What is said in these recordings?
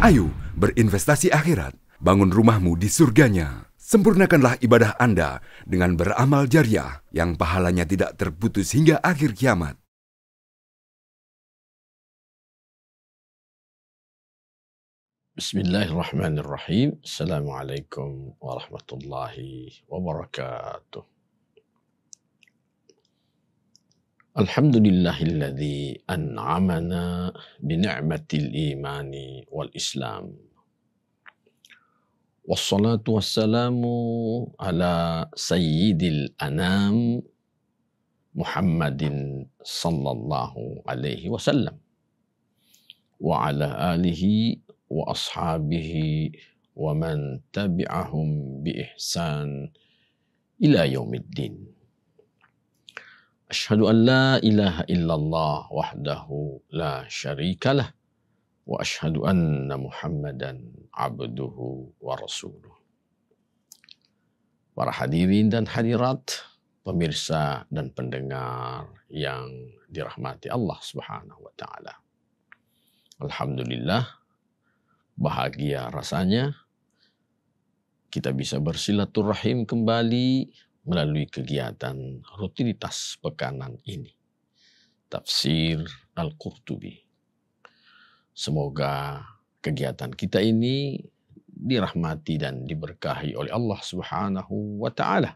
Ayo berinvestasi akhirat, bangun rumahmu di surganya. Sempurnakanlah ibadah Anda dengan beramal jariah yang pahalanya tidak terputus hingga akhir kiamat. Bismillahirrahmanirrahim. Assalamualaikum warahmatullahi wabarakatuh. Alhamdulillahilladzi an'amana bini'matil imani wal islam. Wassalatu wassalamu ala sayyidil anam Muhammadin sallallahu alaihi wasallam wa ala alihi wa ashabihi wa man tabi'ahum bi ihsan ila yaumiddin. Asyhadu an la ilaha illallah wahdahu la syarikalah wa asyhadu anna Muhammadan abduhu wa rasuluh. Para hadirin dan hadirat, pemirsa dan pendengar yang dirahmati Allah Subhanahu wa taala. Alhamdulillah, bahagia rasanya kita bisa bersilaturahim kembali melalui kegiatan rutinitas pekanan ini. Tafsir Al-Qurtubi. Semoga kegiatan kita ini dirahmati dan diberkahi oleh Allah Subhanahu wa taala.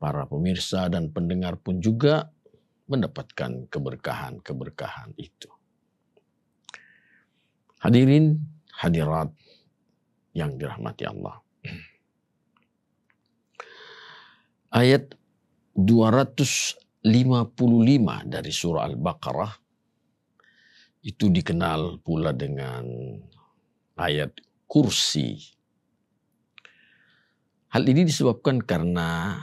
Para pemirsa dan pendengar pun juga mendapatkan keberkahan-keberkahan itu. Hadirin, hadirat yang dirahmati Allah. Ayat 255 dari surah Al-Baqarah itu dikenal pula dengan ayat kursi. Hal ini disebabkan karena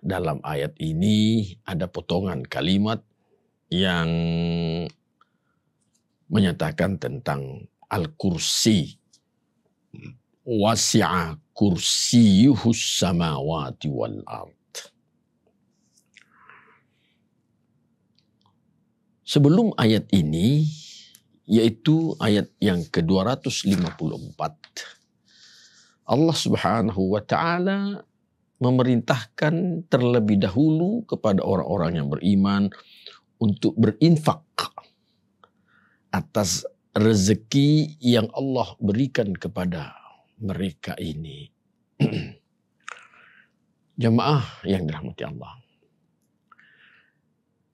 dalam ayat ini ada potongan kalimat yang menyatakan tentang al-kursi. Wasi'a kursiyuhus samawati wal ard. Sebelum ayat ini, yaitu ayat yang ke-254, Allah Subhanahu wa taala memerintahkan terlebih dahulu kepada orang-orang yang beriman untuk berinfak atas rezeki yang Allah berikan kepada mereka ini. Jamaah yang dirahmati Allah.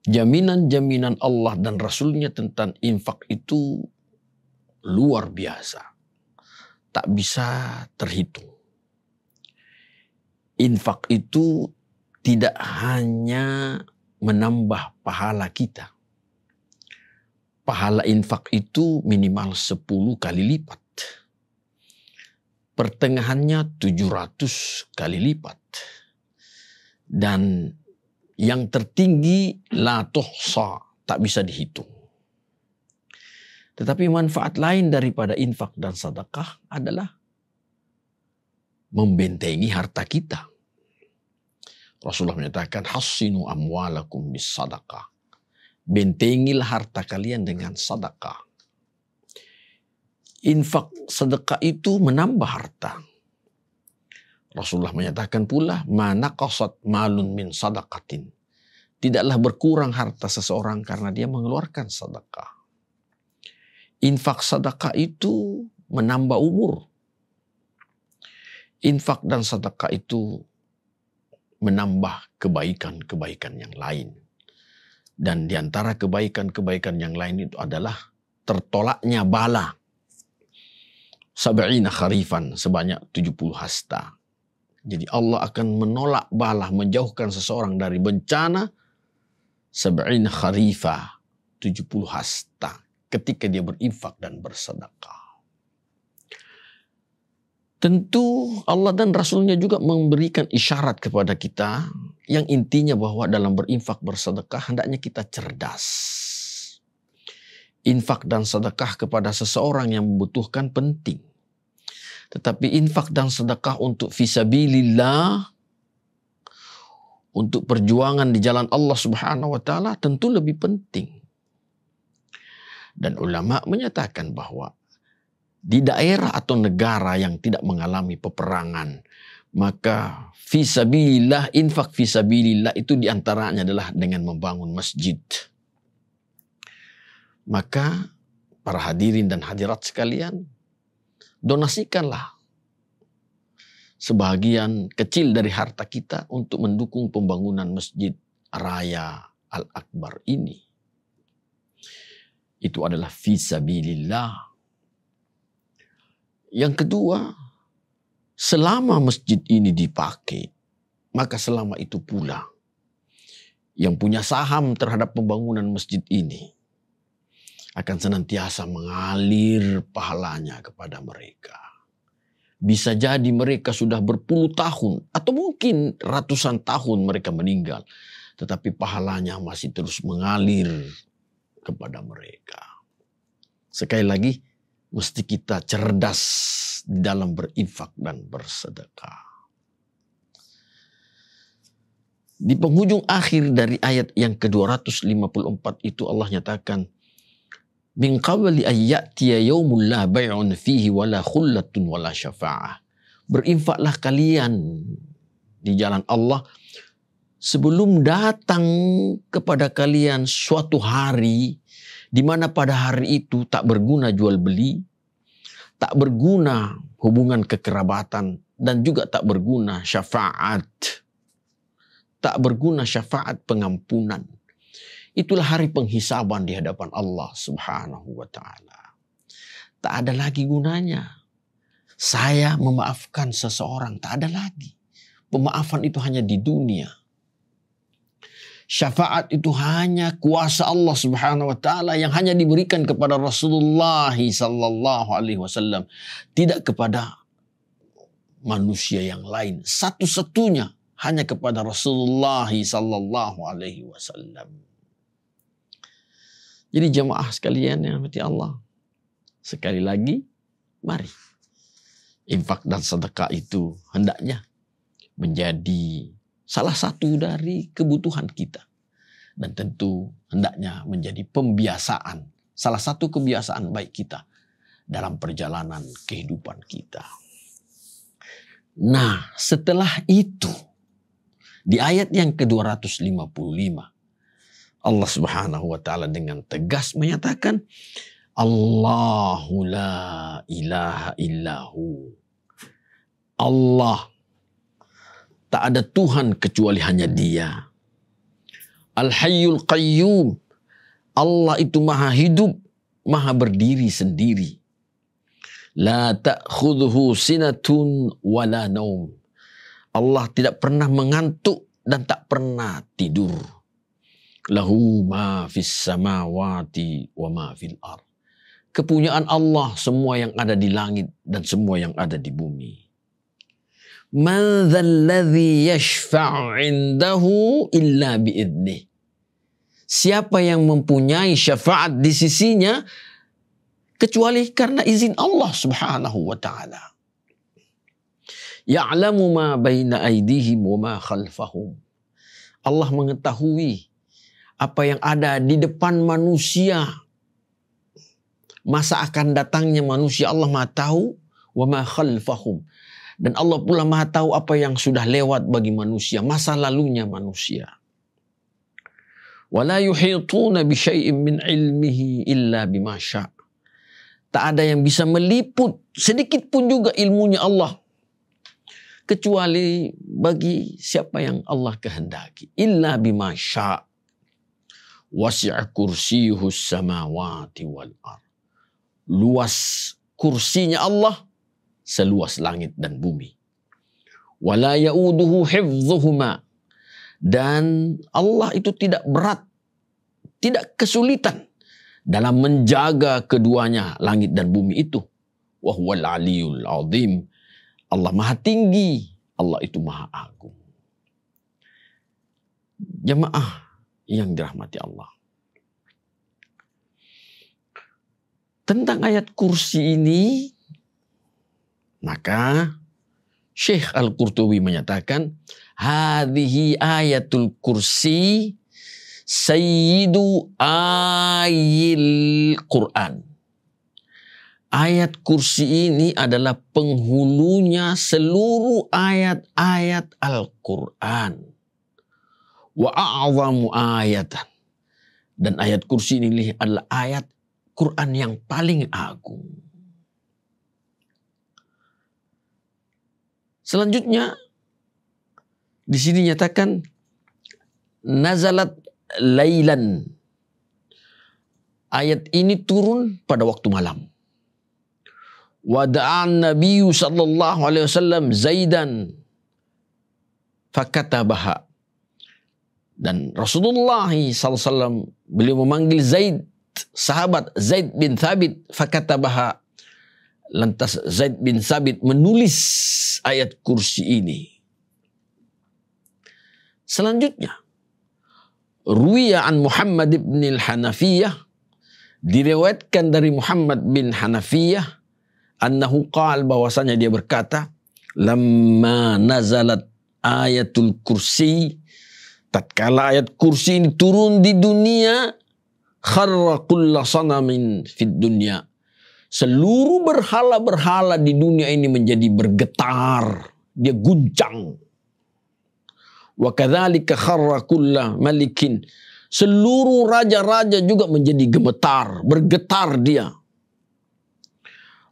Jaminan-jaminan Allah dan Rasulnya tentang infak itu luar biasa. Tak bisa terhitung. Infak itu tidak hanya menambah pahala kita. Pahala infak itu minimal 10 kali lipat. Pertengahannya 700 kali lipat. Dan yang tertinggi la tuhsa, tak bisa dihitung. Tetapi manfaat lain daripada infak dan sedekah adalah membentengi harta kita. Rasulullah menyatakan hassinu amwalakum bis sadaqah. Bentengilah harta kalian dengan sedekah. Infak sedekah itu menambah harta. Rasulullah menyatakan pula, ma naqasat malun min sadaqatin. Tidaklah berkurang harta seseorang karena dia mengeluarkan sedekah. Infak sedekah itu menambah umur. Infak dan sedekah itu menambah kebaikan-kebaikan yang lain. Dan di antara kebaikan-kebaikan yang lain itu adalah tertolaknya bala. Sab'ina kharifan, sebanyak 70 hasta. Jadi Allah akan menolak bala, menjauhkan seseorang dari bencana sab'ina kharifah, 70 hasta, ketika dia berinfak dan bersedekah. Tentu Allah dan Rasulnya juga memberikan isyarat kepada kita yang intinya bahwa dalam berinfak bersedekah hendaknya kita cerdas. Infak dan sedekah kepada seseorang yang membutuhkan penting. Tetapi infak dan sedekah untuk fisabilillah, untuk perjuangan di jalan Allah Subhanahu wa taala tentu lebih penting. Dan ulama menyatakan bahwa di daerah atau negara yang tidak mengalami peperangan, maka fisabilillah, infak fisabilillah itu diantaranya adalah dengan membangun masjid. Maka para hadirin dan hadirat sekalian, donasikanlah sebagian kecil dari harta kita untuk mendukung pembangunan Masjid Raya Al-Akbar ini. Itu adalah fisabilillah. Yang kedua, selama masjid ini dipakai, maka selama itu pula yang punya saham terhadap pembangunan masjid ini akan senantiasa mengalir pahalanya kepada mereka. Bisa jadi mereka sudah berpuluh tahun atau mungkin ratusan tahun mereka meninggal, tetapi pahalanya masih terus mengalir kepada mereka. Sekali lagi, mesti kita cerdas di dalam berinfak dan bersedekah. Di penghujung akhir dari ayat yang ke-254 itu Allah nyatakan, min qabli an ya'tiya yaumul la bay'un fihi wala khullatun wala syafa'ah. Berinfaklah kalian di jalan Allah sebelum datang kepada kalian suatu hari di mana pada hari itu tak berguna jual beli, tak berguna hubungan kekerabatan, dan juga tak berguna syafaat. Tak berguna syafaat pengampunan. Itulah hari penghisaban di hadapan Allah Subhanahu wa ta'ala. Tak ada lagi gunanya saya memaafkan seseorang, tak ada lagi. Pemaafan itu hanya di dunia. Syafaat itu hanya kuasa Allah Subhanahu wa ta'ala yang hanya diberikan kepada Rasulullah sallallahu alaihi wasallam, tidak kepada manusia yang lain. Satu-satunya hanya kepada Rasulullah sallallahu alaihi wasallam. Jadi jemaah sekalian yang dirahmati Allah, sekali lagi, mari infak dan sedekah itu hendaknya menjadi salah satu dari kebutuhan kita. Dan tentu hendaknya menjadi pembiasaan, salah satu kebiasaan baik kita dalam perjalanan kehidupan kita. Nah, setelah itu, di ayat yang ke-255, Allah Subhanahu wa ta'ala dengan tegas menyatakan, Allahu la ilaha illahu. Allah, tak ada Tuhan kecuali hanya Dia. Al-Hayyul Qayyum. Allah itu maha hidup, maha berdiri sendiri. La ta'khudhuhu sinatun wala naum. Allah tidak pernah mengantuk dan tak pernah tidur. Lahu ma fis samawati wa ma fil ardh. Kepunyaan Allah semua yang ada di langit dan semua yang ada di bumi. Man dzalladzi yashfa'u 'indahu illa bi'idnih. Siapa yang mempunyai syafaat di sisinya kecuali karena izin Allah Subhanahu wa ta'ala. Ya'lamu ma baina aydihim wa ma khalfahum. Allah mengetahui apa yang ada di depan manusia. Masa akan datangnya manusia Allah Maha tahu, wa ma khalfahum. Dan Allah pula Maha tahu apa yang sudah lewat bagi manusia, masa lalunya manusia. Wala yuhituna bi syai'in min ilmihi illa bima syaa'. Tak ada yang bisa meliput sedikit pun juga ilmunya Allah kecuali bagi siapa yang Allah kehendaki. Illa bima syaa'. Wasi'a kursiyuhus samawati wal ardh. Luas kursinya Allah seluas langit dan bumi. Wala ya'uduhu hifdhuhuma. Dan Allah itu tidak berat, tidak kesulitan dalam menjaga keduanya, langit dan bumi itu. Wa huwal aliyul azim. Allah maha tinggi, Allah itu maha agung. Jemaah yang dirahmati Allah. Tentang ayat kursi ini, maka Syekh Al-Qurtubi menyatakan, hadhihi ayatul kursi sayyidu ayil Quran. ayat kursi ini adalah penghulunya seluruh ayat-ayat Al-Quran. Wa a'zamu ayatan. Dan ayat kursi ini adalah ayat Quran yang paling agung. Selanjutnya, di sini nyatakan nazalat lailan. Ayat ini turun pada waktu malam. Wa da'an Nabi sallallahu alaihi wasallam Zaidan fakatabaha. Dan Rasulullah SAW beliau memanggil Zaid, sahabat Zaid bin Thabit, fakatabaha. Lantas Zaid bin Thabit menulis ayat kursi ini. Selanjutnya, ruwiya an Muhammad bin al-Hanafiyah, diriwayatkan dari Muhammad bin Hanafiyah, annahu qala, bahwasanya dia berkata, lamma nazalat ayatul kursi, tatkala ayat kursi ini turun di dunia, kharra kulla sanamin fid dunya, seluruh berhala-berhala di dunia ini menjadi bergetar, dia guncang. Wa kadzalika kharra kulla malikin, seluruh raja-raja juga menjadi gemetar, bergetar dia.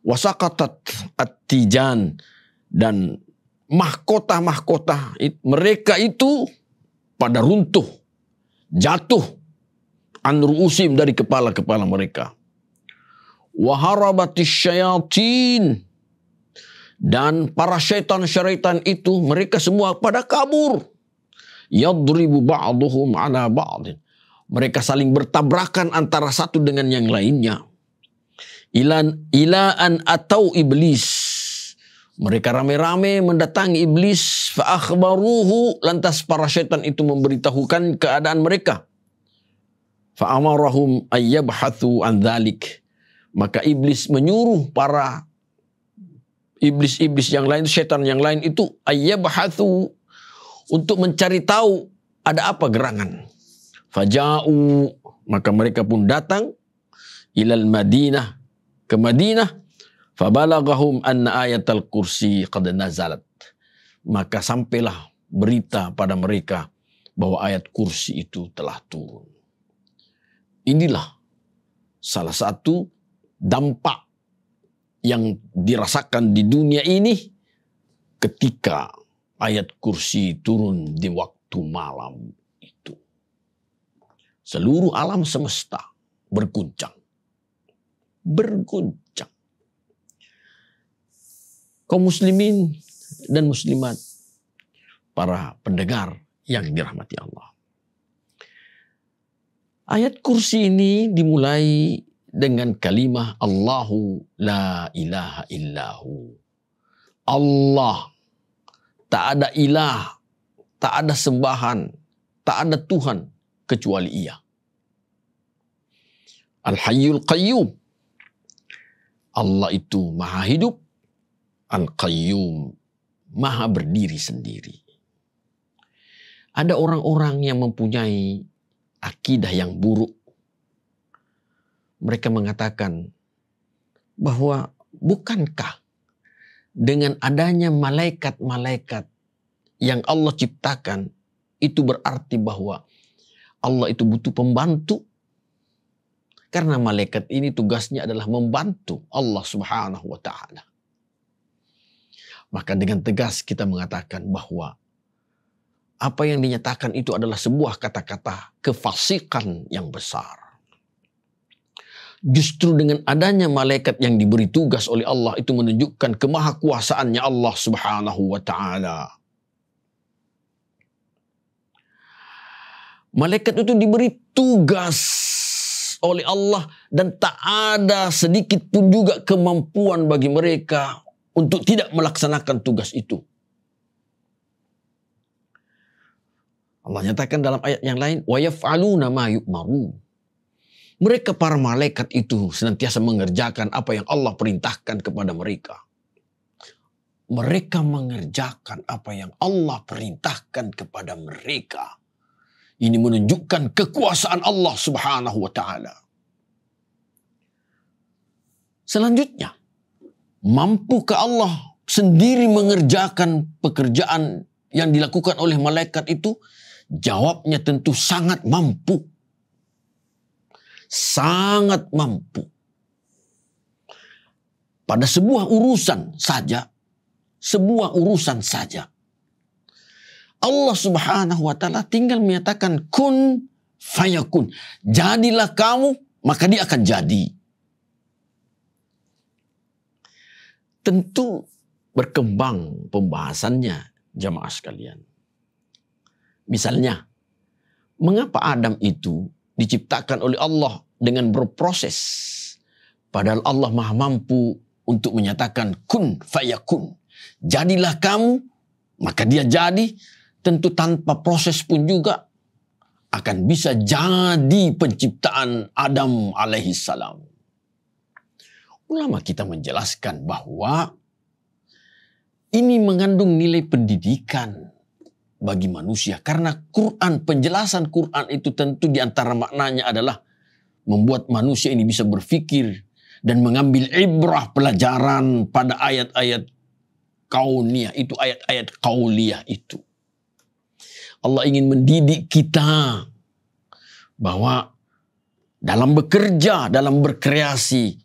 Wasaqatat at-tijan, dan mahkota-mahkota mereka itu pada runtuh, jatuh, an ru'usim, dari kepala-kepala mereka. Waharabatis syayatin, dan para syaitan-syaitan itu mereka semua pada kabur. Yadribu ba'duhum ala ba'din, mereka saling bertabrakan antara satu dengan yang lainnya. Ila an atau iblis, mereka rame-rame mendatangi iblis. Fa akhbaruhu, lantas para syaitan itu memberitahukan keadaan mereka. Fa amarahum ayyabhathu an dzalik, maka iblis menyuruh para iblis-iblis yang lain, syaitan yang lain itu, ayyabhathu, untuk mencari tahu ada apa gerangan. Faja'u, maka mereka pun datang ilal Madinah, ke Madinah. Fabalaghahum anna ayatal kursi qad nazalat, maka sampailah berita pada mereka bahwa ayat kursi itu telah turun. Inilah salah satu dampak yang dirasakan di dunia ini ketika ayat kursi turun di waktu malam itu. Seluruh alam semesta berguncang. Berguncang. Kaum muslimin dan muslimat, para pendengar yang dirahmati Allah. Ayat kursi ini dimulai dengan kalimah Allahu la ilaha illahu. Allah, tak ada ilah, tak ada sembahan, tak ada Tuhan kecuali Ia. Al-Hayyul Qayyum, Allah itu maha hidup. Al-Qayyum, maha berdiri sendiri. Ada orang-orang yang mempunyai akidah yang buruk. Mereka mengatakan bahwa bukankah dengan adanya malaikat-malaikat yang Allah ciptakan, itu berarti bahwa Allah itu butuh pembantu? Karena malaikat ini tugasnya adalah membantu Allah Subhanahu wa ta'ala. Maka dengan tegas kita mengatakan bahwa apa yang dinyatakan itu adalah sebuah kata-kata kefasikan yang besar. Justru dengan adanya malaikat yang diberi tugas oleh Allah itu menunjukkan kemahakuasaannya Allah Subhanahu wa ta'ala. Malaikat itu diberi tugas oleh Allah dan tak ada sedikit pun juga kemampuan bagi mereka untuk tidak melaksanakan tugas itu. Allah nyatakan dalam ayat yang lain, wa yaf'aluna ma yu'marun. Mereka para malaikat itu senantiasa mengerjakan apa yang Allah perintahkan kepada mereka. Mereka mengerjakan apa yang Allah perintahkan kepada mereka. Ini menunjukkan kekuasaan Allah Subhanahu wa ta'ala. Selanjutnya, mampukah Allah sendiri mengerjakan pekerjaan yang dilakukan oleh malaikat itu? Jawabnya tentu sangat mampu. Sangat mampu. Pada sebuah urusan saja, Allah Subhanahu wa ta'ala tinggal menyatakan kun fayakun. Jadilah kamu, maka dia akan jadi. Tentu berkembang pembahasannya, jamaah sekalian. Misalnya, mengapa Adam itu diciptakan oleh Allah dengan berproses? Padahal Allah maha mampu untuk menyatakan kun fayakun. Jadilah kamu, maka dia jadi. Tentu tanpa proses pun juga akan bisa jadi penciptaan Adam alaihissalam. Ulama kita menjelaskan bahwa ini mengandung nilai pendidikan bagi manusia. Karena Quran, penjelasan Quran itu tentu diantara maknanya adalah membuat manusia ini bisa berpikir dan mengambil ibrah pelajaran pada ayat-ayat kauniyah itu, ayat-ayat qauliyah itu. Allah ingin mendidik kita bahwa dalam bekerja, dalam berkreasi,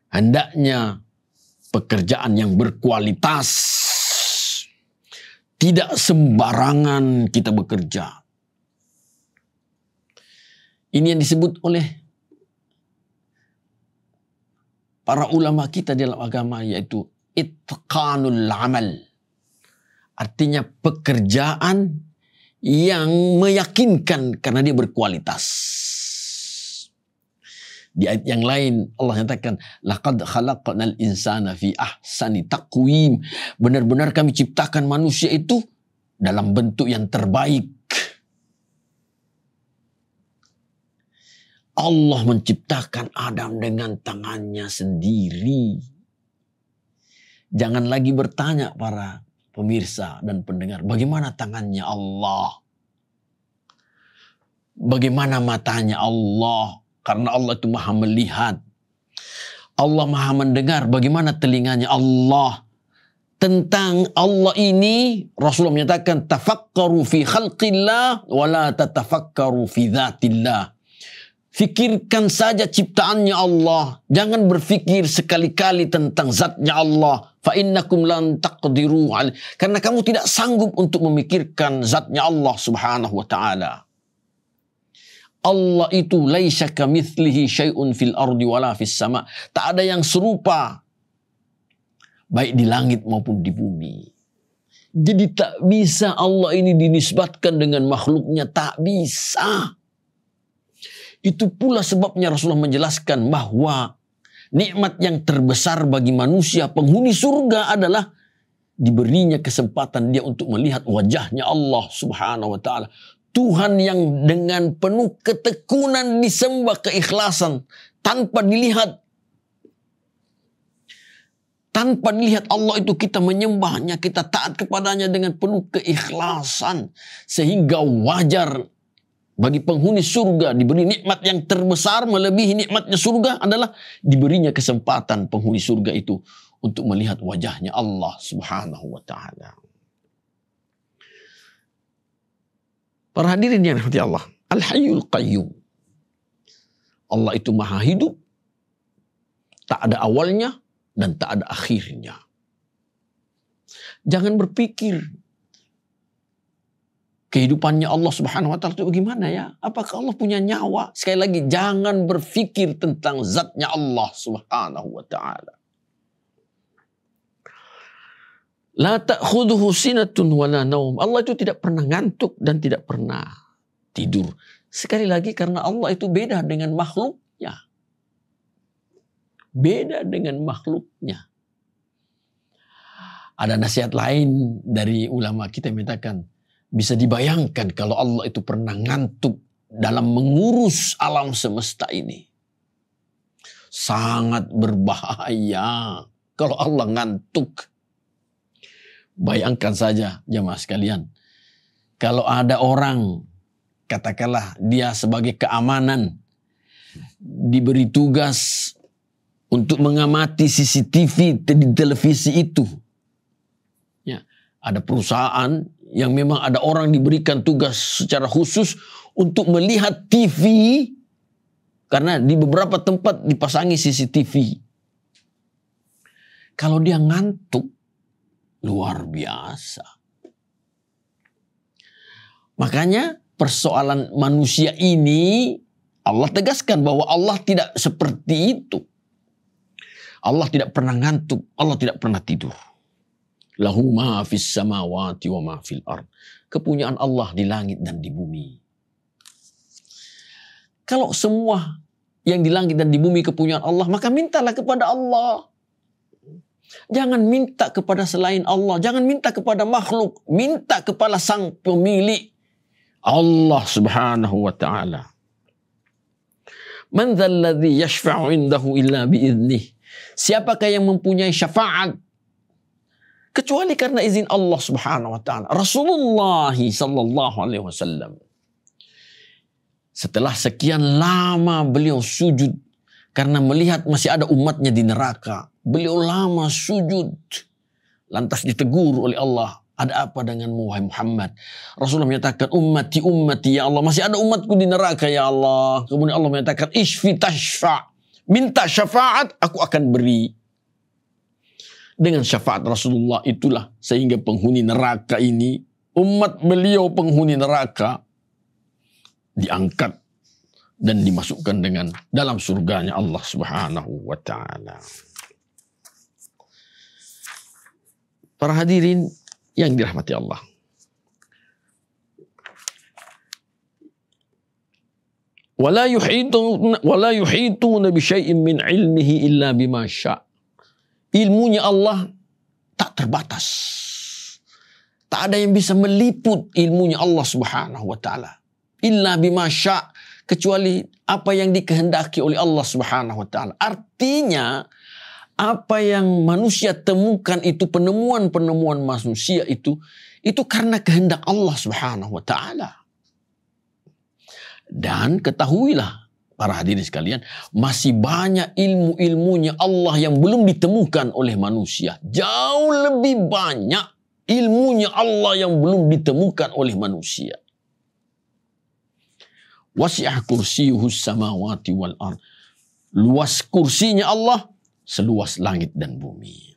hendaknya pekerjaan yang berkualitas. Tidak sembarangan kita bekerja. Ini yang disebut oleh para ulama kita dalam agama, yaitu itqanul amal. Artinya pekerjaan yang meyakinkan karena dia berkualitas. Di ayat yang lain Allah nyatakan, laqad khalaqnal insana fi ahsani taqwim. Benar-benar kami ciptakan manusia itu dalam bentuk yang terbaik. Allah menciptakan Adam dengan tangannya sendiri. Jangan lagi bertanya para pemirsa dan pendengar, bagaimana tangannya Allah? Bagaimana matanya Allah? Karena Allah itu maha melihat. Allah maha mendengar. Bagaimana telinganya Allah? Tentang Allah ini, Rasulullah menyatakan, tafakkaru fi khalqillah, wa la tatafakkaru fi dhatillah. Fikirkan saja ciptaannya Allah. Jangan berfikir sekali-kali tentang zatnya Allah. Fa innakum lan taqdiru alaihi. Karena kamu tidak sanggup untuk memikirkan zatnya Allah subhanahu wa ta'ala. Allah itu laisa kamitslihi syai'un fil ardi wala fis sama. Tak ada yang serupa baik di langit maupun di bumi. Jadi tak bisa Allah ini dinisbatkan dengan makhluknya, tak bisa. Itu pula sebabnya Rasulullah menjelaskan bahwa nikmat yang terbesar bagi manusia penghuni surga adalah diberinya kesempatan dia untuk melihat wajahnya Allah subhanahu wa ta'ala. Tuhan yang dengan penuh ketekunan disembah, keikhlasan, tanpa dilihat. Tanpa dilihat Allah itu kita menyembahnya, kita taat kepadanya dengan penuh keikhlasan. Sehingga wajar bagi penghuni surga diberi nikmat yang terbesar melebihi nikmatnya surga adalah diberinya kesempatan penghuni surga itu untuk melihat wajahnya Allah subhanahu wa ta'ala. Para hadirin yang dirahmati Allah, Al-Hayyul Qayyum. Allah itu maha hidup, tak ada awalnya dan tak ada akhirnya. Jangan berpikir kehidupannya Allah subhanahu wa ta'ala itu bagaimana ya? Apakah Allah punya nyawa? Sekali lagi, jangan berpikir tentang zatnya Allah subhanahu wa ta'ala. La ta'khudhuhu sinatun wa la naum. Allah itu tidak pernah ngantuk dan tidak pernah tidur. Sekali lagi, karena Allah itu beda dengan makhluknya. Beda dengan makhluknya. Ada nasihat lain dari ulama kita yang mengatakan, bisa dibayangkan kalau Allah itu pernah ngantuk dalam mengurus alam semesta ini. Sangat berbahaya kalau Allah ngantuk. Bayangkan saja jemaah sekalian, kalau ada orang, katakanlah dia sebagai keamanan, diberi tugas untuk mengamati CCTV di televisi itu. Ya, ada perusahaan yang memang ada orang diberikan tugas secara khusus untuk melihat TV karena di beberapa tempat dipasangi CCTV. Kalau dia ngantuk, luar biasa. Makanya persoalan manusia ini Allah tegaskan bahwa Allah tidak seperti itu. Allah tidak pernah ngantuk, Allah tidak pernah tidur. Lahu ma fis samawati wa ma fil ard. Kepunyaan Allah di langit dan di bumi. Kalau semua yang di langit dan di bumi kepunyaan Allah, maka mintalah kepada Allah. Jangan minta kepada selain Allah, jangan minta kepada makhluk, minta kepada sang pemilik, Allah Subhanahu wa taala. Man dzal ladzi yashfa'u indahu illa bi'idnih. Siapakah yang mempunyai syafaat kecuali karena izin Allah Subhanahu wa taala? Rasulullah sallallahu alaihi wasallam, setelah sekian lama beliau sujud karena melihat masih ada umatnya di neraka, beliau lama sujud, lantas ditegur oleh Allah, ada apa denganmu wahai Muhammad? Rasulullah menyatakan, ummati ummati ya Allah, masih ada umatku di neraka ya Allah. Kemudian Allah menyatakan, ishfi tashfa', minta syafaat aku akan beri. Dengan syafaat Rasulullah itulah sehingga penghuni neraka ini, umat beliau penghuni neraka, diangkat dan dimasukkan dengan dalam surganya Allah Subhanahu wa taala. Para hadirin yang dirahmati Allah, wala yuhituna bi syai'in min ilmihi illa bima syaa. Ilmunya Allah tak terbatas. Tak ada yang bisa meliput ilmunya Allah Subhanahu wa taala. Illa bima syaa, kecuali apa yang dikehendaki oleh Allah Subhanahu wa taala. Artinya apa yang manusia temukan itu, penemuan-penemuan manusia itu karena kehendak Allah Subhanahu wa taala. Dan ketahuilah para hadirin sekalian, masih banyak ilmu-ilmunya Allah yang belum ditemukan oleh manusia. Jauh lebih banyak ilmunya Allah yang belum ditemukan oleh manusia. Wasi'ah kursiyuhus samawati wal ard. Luas kursinya Allah seluas langit dan bumi.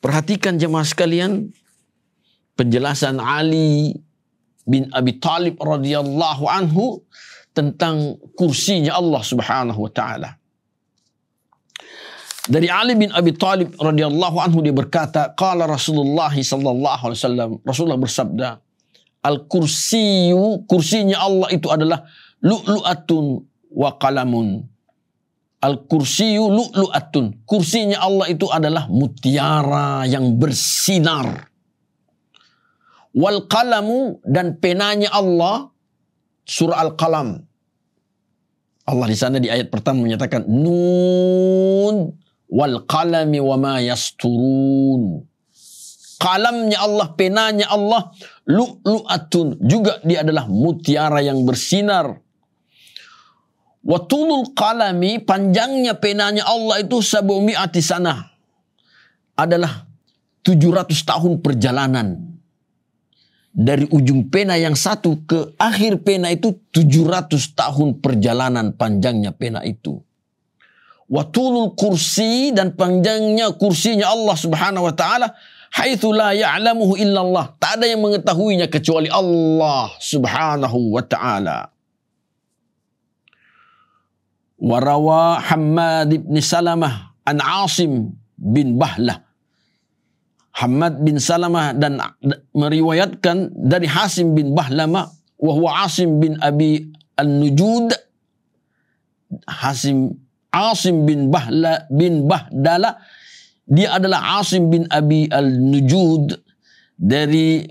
Perhatikan jemaah sekalian penjelasan Ali bin Abi Thalib radhiyallahu anhu tentang kursinya Allah Subhanahu wa taala. Dari Ali bin Abi Thalib radhiyallahu anhu dia berkata, qala Rasulullah sallallahu alaihi wasallam, Rasulullah bersabda, al-kursiyu, kursinya Allah itu adalah lu'lu'atun wa qalamun. Al-kursiyu lu'lu'atun, kursinya Allah itu adalah mutiara yang bersinar. Wal qalamu, dan penanya Allah, surah Al-Qalam. Allah di sana di ayat pertama menyatakan nun wal qalami wa ma yasturun. Qalamnya Allah, penanya Allah, lu'lu'atun, juga dia adalah mutiara yang bersinar. Wa tulul qalami, panjangnya penanya Allah itu 700 sanah, adalah 700 tahun perjalanan. Dari ujung pena yang satu ke akhir pena itu 700 tahun perjalanan panjangnya pena itu. Watulul kursi, dan panjangnya kursinya Allah Subhanahu wa taala, haitsu la ya'lamuhu illallah, tak ada yang mengetahuinya kecuali Allah Subhanahu wa taala. Warawa Hammad bin Salamah an Asim bin Bahlah. Hammad bin Salamah dan meriwayatkan dari Hasim bin Bahlama, wa huwa Asim bin Abi al-Nujud. Asim bin Bahdala, dia adalah Asim bin Abi al-Nujud dari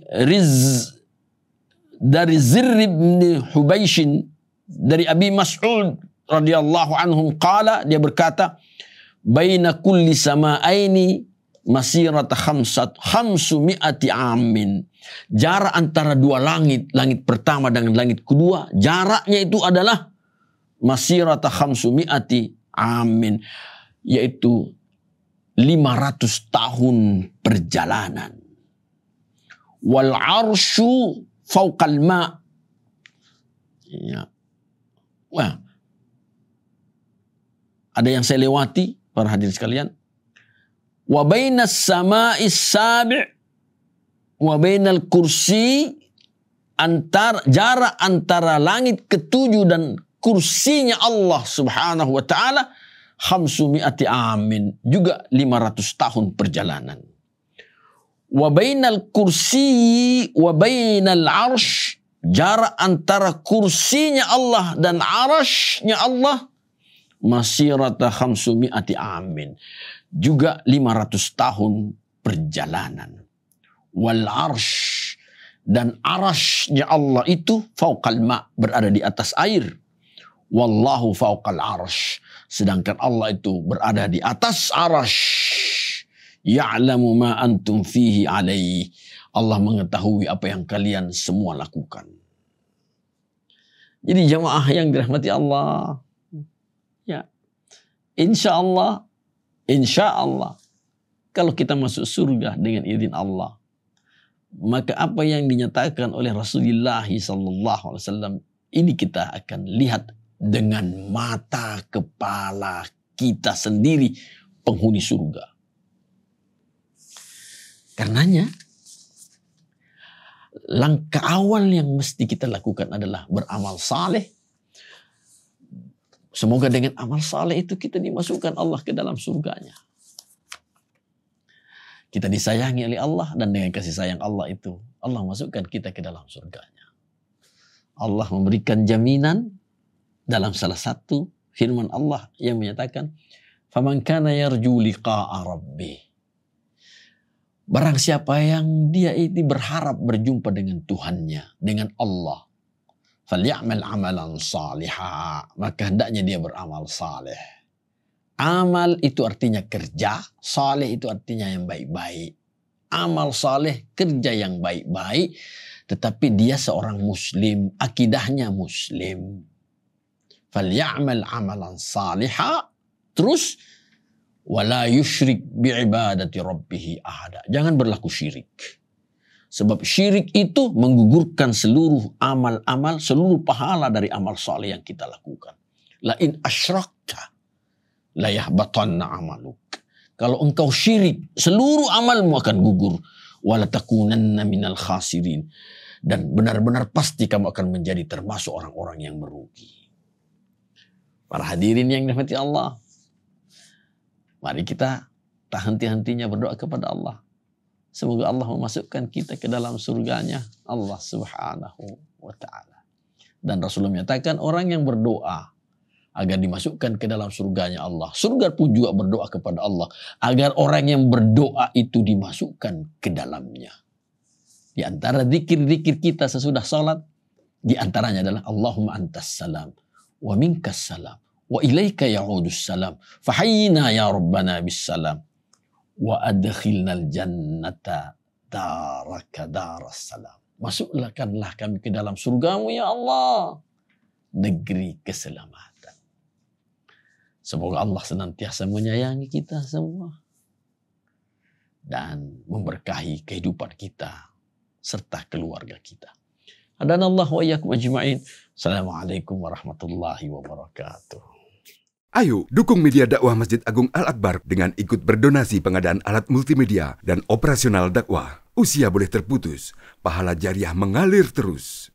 Zirr bin Hubaishin, dari Abi Mas'ud radhiyallahu anhum qala, dia berkata, baina kulli sama'aini masirata 500 amin. Jarak antara dua langit, langit pertama dengan langit kedua, jaraknya itu adalah masirata 500 amin. yaitu 500 tahun perjalanan. Wal arsyu fauqal ma. Ya. Wah. Ada yang saya lewati, para hadirin sekalian. Wa bainas sama'is sabi' wa bainal kursi, jarak antara langit ketujuh dan kursinya Allah Subhanahu wa taala 500 amin, juga 500 tahun perjalanan. Wa bainal kursi wa bainal arsh, jarak antara kursinya Allah dan arashnya Allah masirata 500 amin, juga 500 tahun perjalanan. Wal arsh, dan arashnya Allah itu fauqal ma, berada di atas air. Wallahu fauqal arsh, sedangkan Allah itu berada di atas arash. Ya'lamu ma antum fihi alaih, Allah mengetahui apa yang kalian semua lakukan. Jadi jamaah yang dirahmati Allah, ya, insya Allah, kalau kita masuk surga dengan izin Allah, maka apa yang dinyatakan oleh Rasulullah SAW ini kita akan lihat dengan mata kepala kita sendiri, penghuni surga. Karenanya, langkah awal yang mesti kita lakukan adalah beramal saleh. Semoga dengan amal saleh itu kita dimasukkan Allah ke dalam surganya. Kita disayangi oleh Allah, dan dengan kasih sayang Allah itu, Allah masukkan kita ke dalam surganya. Allah memberikan jaminan dalam salah satu firman Allah yang menyatakan, "Faman kana yarju liqa'a rabbih." Barang siapa yang dia ini berharap berjumpa dengan Tuhannya, dengan Allah, falyamal amalan salihah, maka hendaknya dia beramal saleh. Amal itu artinya kerja, saleh itu artinya yang baik-baik. Amal saleh, kerja yang baik-baik, tetapi dia seorang muslim, akidahnya muslim. Falyamal amalan salihah, terus wala yusyrik bi'ibadati rabbih ahada. Jangan berlaku syirik. Sebab syirik itu menggugurkan seluruh amal-amal, seluruh pahala dari amal saleh yang kita lakukan. La in asyrakta la yahbatanna amaluk. Kalau engkau syirik, seluruh amalmu akan gugur. Wala takunanna minal khasirin. Dan benar-benar pasti kamu akan menjadi termasuk orang-orang yang merugi. Para hadirin yang dirahmati Allah, mari kita tak henti-hentinya berdoa kepada Allah. Semoga Allah memasukkan kita ke dalam surganya Allah Subhanahu wa ta'ala. Dan Rasulullah menyatakan orang yang berdoa agar dimasukkan ke dalam surganya Allah, surga pun juga berdoa kepada Allah agar orang yang berdoa itu dimasukkan ke dalamnya. Di antara zikir-zikir kita sesudah salat, di antaranya adalah Allahumma antas salam wa minkas salam wa ilaika ya'udus salam fahayyina ya rabbana bis salam wa adkhilnal jannata daraka daras salam. Masukkanlah kami ke dalam surgamu ya Allah, negeri keselamatan. Semoga Allah senantiasa menyayangi kita semua dan memberkahi kehidupan kita serta keluarga kita. Hadanallahu wa iyyakum ajma'in. Assalamualaikum warahmatullahi wabarakatuh. Ayo dukung media dakwah Masjid Agung Al-Akbar dengan ikut berdonasi pengadaan alat multimedia dan operasional dakwah. Usia boleh terputus, pahala jariah mengalir terus.